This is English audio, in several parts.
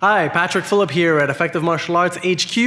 Hi, Patrick Phillip here at Effective Martial Arts HQ,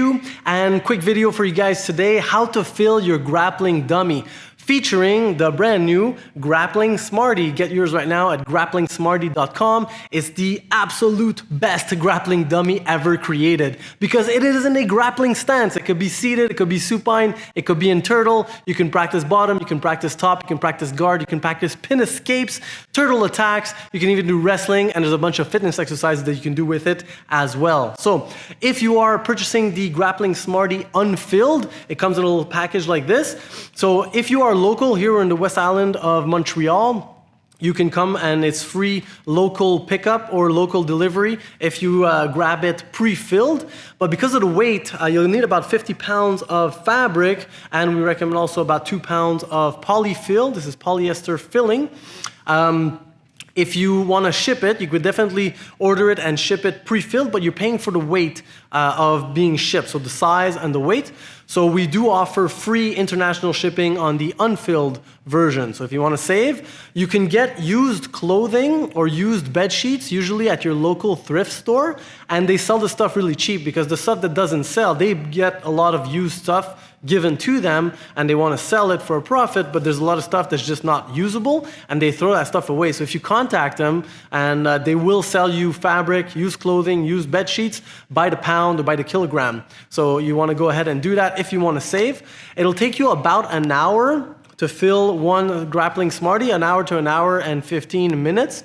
and quick video for you guys today, how to fill your grappling dummy, featuring the brand new Grappling Smarty. Get yours right now at grapplingsmarty.com. It's the absolute best grappling dummy ever created because it is in a grappling stance. It could be seated, it could be supine, it could be in turtle. You can practice bottom, you can practice top, you can practice guard, you can practice pin escapes, turtle attacks, you can even do wrestling, and there's a bunch of fitness exercises that you can do with it as well. So if you are purchasing the Grappling Smarty unfilled, it comes in a little package like this. So if you are local here in the West Island of Montreal, you can come and it's free local pickup or local delivery if you grab it pre-filled. But because of the weight, you'll need about 50 pounds of fabric, and we recommend also about 2 pounds of polyfill. This is polyester filling. If you want to ship it, you could definitely order it and ship it pre-filled, but you're paying for the weight of being shipped, so the size and the weight. So we do offer free international shipping on the unfilled version. So if you want to save, you can get used clothing or used bed sheets, usually at your local thrift store, and they sell the stuff really cheap because the stuff that doesn't sell, they get a lot of used stuff given to them and they want to sell it for a profit, but there's a lot of stuff that's just not usable and they throw that stuff away. So if you contact them, and they will sell you fabric, used clothing, used bed sheets by the pound or by the kilogram. So you want to go ahead and do that if you want to save. It'll take you about an hour to fill one Grappling Smarty, an hour to an hour and 15 minutes.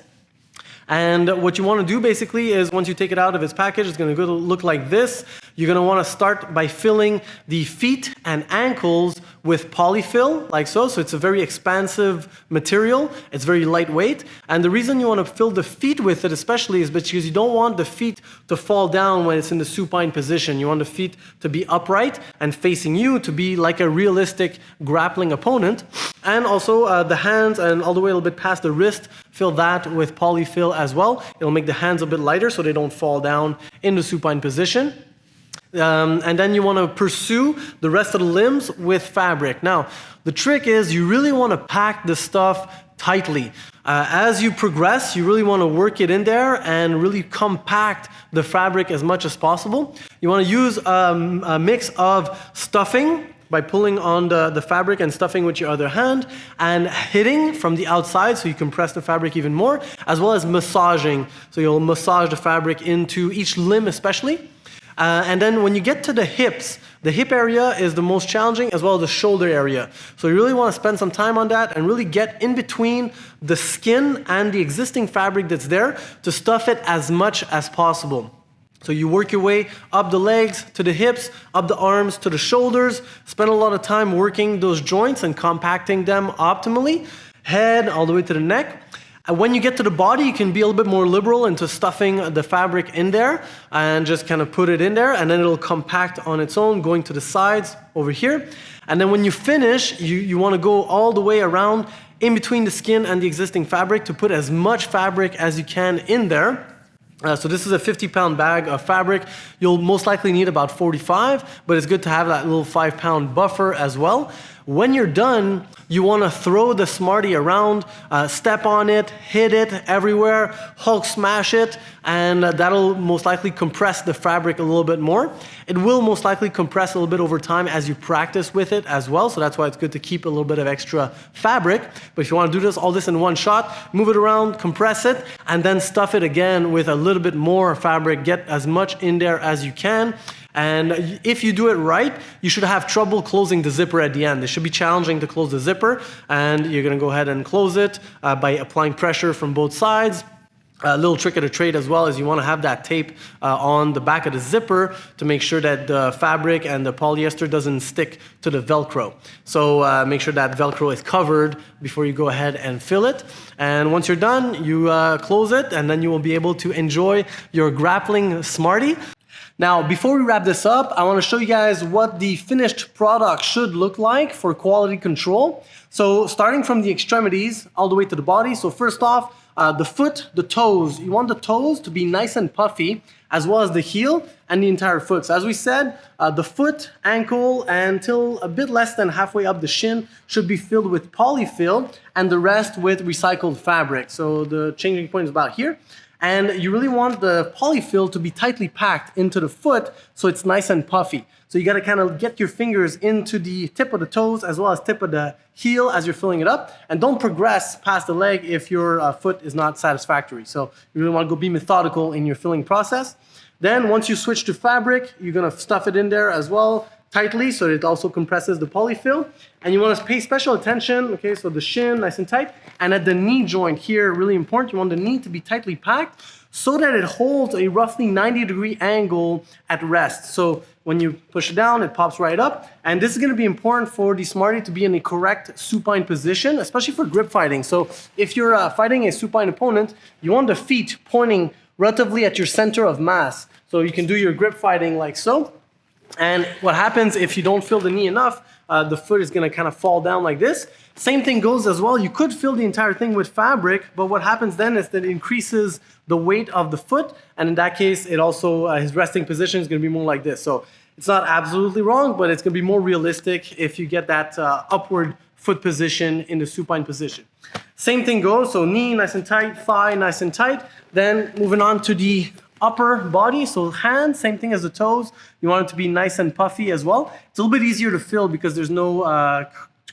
And what you want to do basically is once you take it out of its package, it's going to look like this. You're going to want to start by filling the feet and ankles with polyfill, like so. So it's a very expansive material. It's very lightweight. And the reason you want to fill the feet with it especially is because you don't want the feet to fall down when it's in the supine position. You want the feet to be upright and facing you to be like a realistic grappling opponent. And also the hands and all the way a little bit past the wrist, fill that with polyfill as well. It'll make the hands a bit lighter so they don't fall down in the supine position. And then you want to pursue the rest of the limbs with fabric. Now, the trick is you really want to pack the stuff tightly. As you progress, you really want to work it in there and really compact the fabric as much as possible. You want to use a mix of stuffing by pulling on the fabric and stuffing with your other hand and hitting from the outside so you compress the fabric even more, as well as massaging. So you'll massage the fabric into each limb especially. And then when you get to the hips, the hip area is the most challenging as well as the shoulder area. So you really want to spend some time on that and really get in between the skin and the existing fabric that's there to stuff it as much as possible. So you work your way up the legs to the hips, up the arms to the shoulders, spend a lot of time working those joints and compacting them optimally, head all the way to the neck. And when you get to the body, you can be a little bit more liberal into stuffing the fabric in there and just kind of put it in there, and then it'll compact on its own, going to the sides over here. And then when you finish, you want to go all the way around in between the skin and the existing fabric to put as much fabric as you can in there. So this is a 50-pound bag of fabric. You'll most likely need about 45, but it's good to have that little 5-pound buffer as well. When you're done, you want to throw the Smarty around, step on it, hit it everywhere, Hulk smash it, and that'll most likely compress the fabric a little bit more. It will most likely compress a little bit over time as you practice with it as well, so that's why it's good to keep a little bit of extra fabric. But if you want to do all this in one shot, move it around, compress it, and then stuff it again with a little bit more fabric. Get as much in there as you can. And if you do it right, you should have trouble closing the zipper at the end. It should be challenging to close the zipper, and you're going to go ahead and close it by applying pressure from both sides. A little trick of the trade as well is you want to have that tape on the back of the zipper to make sure that the fabric and the polyester doesn't stick to the Velcro. So make sure that Velcro is covered before you go ahead and fill it. And once you're done, you close it, and then you will be able to enjoy your Grappling Smarty. Now, before we wrap this up, I want to show you guys what the finished product should look like for quality control. So starting from the extremities all the way to the body. So first off, the foot, the toes. You want the toes to be nice and puffy, as well as the heel and the entire foot. So as we said, the foot, ankle, until a bit less than halfway up the shin should be filled with polyfill, and the rest with recycled fabric. So the changing point is about here. And you really want the polyfill to be tightly packed into the foot so it's nice and puffy. So you got to kind of get your fingers into the tip of the toes as well as tip of the heel as you're filling it up. And don't progress past the leg if your foot is not satisfactory. So you really want to go be methodical in your filling process. Then once you switch to fabric, you're going to stuff it in there as well tightly so it also compresses the polyfill. And you want to pay special attention, okay, so the shin nice and tight. And at the knee joint here, really important, you want the knee to be tightly packed so that it holds a roughly 90-degree angle at rest. So when you push it down, it pops right up. And this is going to be important for the Smarty to be in a correct supine position, especially for grip fighting. So if you're fighting a supine opponent, you want the feet pointing relatively at your center of mass. So you can do your grip fighting like so. And what happens if you don't fill the knee enough, the foot is going to kind of fall down like this. Same thing goes as well. You could fill the entire thing with fabric, but what happens then is that it increases the weight of the foot. And in that case, it also, his resting position is going to be more like this. So it's not absolutely wrong, but it's going to be more realistic if you get that upward foot position in the supine position. Same thing goes. So knee nice and tight, thigh nice and tight. Then moving on to the upper body, so hands, same thing as the toes. You want it to be nice and puffy as well. It's a little bit easier to fill because there's no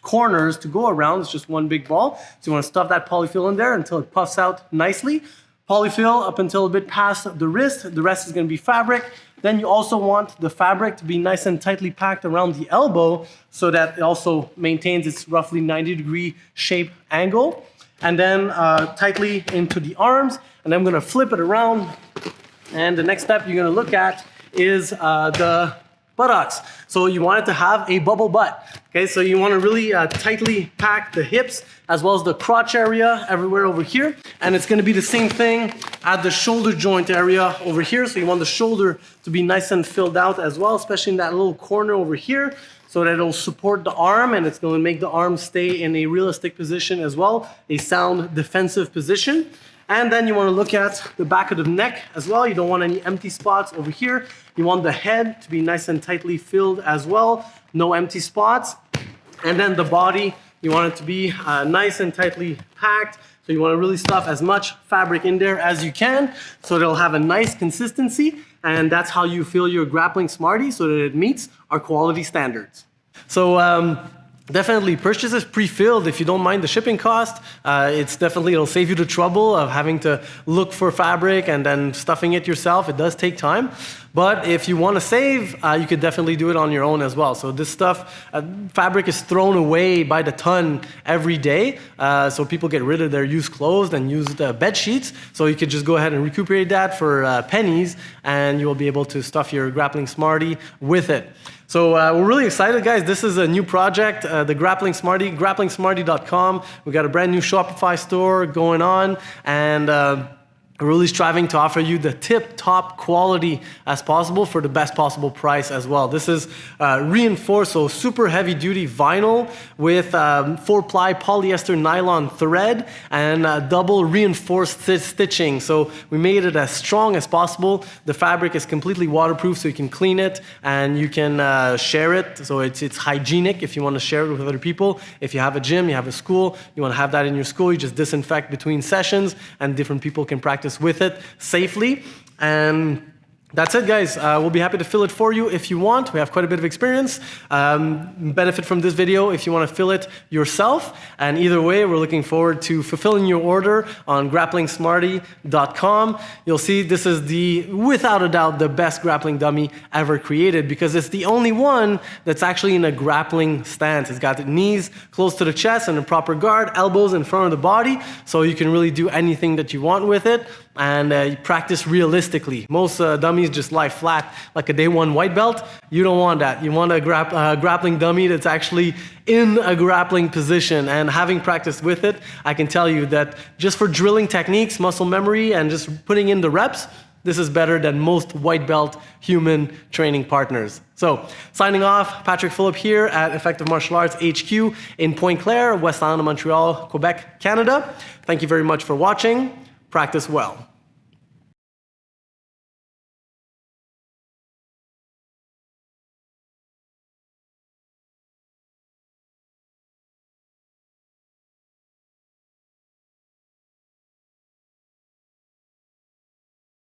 corners to go around. It's just one big ball. So you want to stuff that polyfill in there until it puffs out nicely. Polyfill up until a bit past the wrist. The rest is going to be fabric. Then you also want the fabric to be nice and tightly packed around the elbow so that it also maintains its roughly 90-degree shape angle. And then tightly into the arms. And I'm going to flip it around. And the next step you're going to look at is the buttocks. So you want it to have a bubble butt. Okay, so you want to really tightly pack the hips as well as the crotch area everywhere over here. And it's going to be the same thing at the shoulder joint area over here. So you want the shoulder to be nice and filled out as well, especially in that little corner over here, so that it'll support the arm and it's going to make the arm stay in a realistic position as well, a sound defensive position. And then you want to look at the back of the neck as well. You don't want any empty spots over here. You want the head to be nice and tightly filled as well. No empty spots. And then the body, you want it to be nice and tightly packed. So you want to really stuff as much fabric in there as you can so it'll have a nice consistency. And that's how you fill your grappling Smarty so that it meets our quality standards. So definitely purchase this pre-filled if you don't mind the shipping cost. It'll save you the trouble of having to look for fabric and then stuffing it yourself. It does take time. But if you want to save, you could definitely do it on your own as well. So this stuff, fabric is thrown away by the ton every day. So people get rid of their used clothes and used bed sheets. So you could just go ahead and recuperate that for pennies and you will be able to stuff your grappling Smarty with it. So we're really excited, guys. This is a new project, the Grappling Smarty, GrapplingSmarty.com. We got a brand new Shopify store going on, and we're really striving to offer you the tip-top quality as possible for the best possible price as well. This is reinforced, so super heavy-duty vinyl with 4-ply polyester nylon thread and double reinforced stitching. So we made it as strong as possible. The fabric is completely waterproof, so you can clean it and you can share it. So it's hygienic if you want to share it with other people. If you have a gym, you have a school, you want to have that in your school, you just disinfect between sessions and different people can practice with it safely. And that's it, guys. We'll be happy to fill it for you if you want. We have quite a bit of experience. Benefit from this video if you want to fill it yourself. And either way, we're looking forward to fulfilling your order on GrapplingSmarty.com. You'll see this is without a doubt, the best grappling dummy ever created because it's the only one that's actually in a grappling stance. It's got the knees close to the chest and a proper guard, elbows in front of the body, so you can really do anything that you want with it. And you practice realistically. Most dummies just lie flat like a day one white belt. You don't want that. You want a grappling dummy that's actually in a grappling position. And having practiced with it, I can tell you that just for drilling techniques, muscle memory, and just putting in the reps, this is better than most white belt human training partners. So, signing off, Patrick Phillip here at Effective Martial Arts HQ in Pointe Claire, West Island of Montreal, Quebec, Canada. Thank you very much for watching. Practice well.